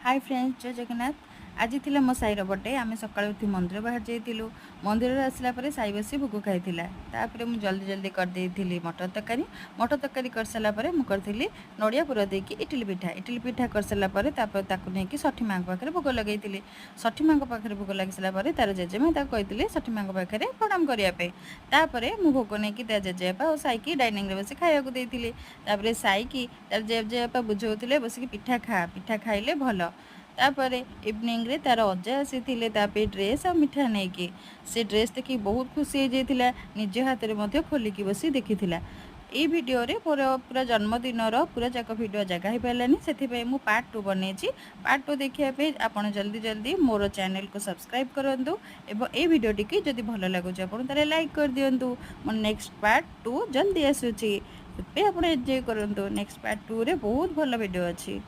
Hi friends, जय जगन्नाथ। आज थी मो साईर बर्थडे। आम सकाल उठी मंदिर बाहर जाइलु। मंदिर आसला साई बसी भोग खाई। मुझे जल्दी जल्दी करदे मटर तरकारी कर सारापर मुझे नड़िया पुर देकी इटली पिठा कर सारापर नहीं षठी माँ पाखे भोग लगे। षठी माँ पाखे भोग लगे सारापर तार जेजेमा कही षठी माँ पाखे प्रणाम करने मु भोग नहीं जेजेपा और साई की डाइनिंग रे बस खाया देती। साई की जेजेपा बुझाऊे बस पिठा खाइले भल। तापर इवनिंग रे तार अजा आसी ड्रेस और मिठा नहीं कि से ड्रेस देखी बहुत खुशी हो जाता। निज हाथ में खोलिकी बसी देखी। ये वीडियो रे पूरा जन्मदिन पूरा जाक वीडियो जगह हो पारानी से मुझे पार्ट 2 बनई। पार्ट 2 देखा आप जल्दी जल्दी मोर चैनल को सब्सक्राइब करूँ और ये वीडियो टी जब भल लगुच तारे लाइक कर दिंतु। मो नेक्स्ट पार्ट 2 जल्दी आसूँ आप एंजॉय करूँ। नेक्स्ट पार्ट 2 रे बहुत भल वीडियो अच्छी।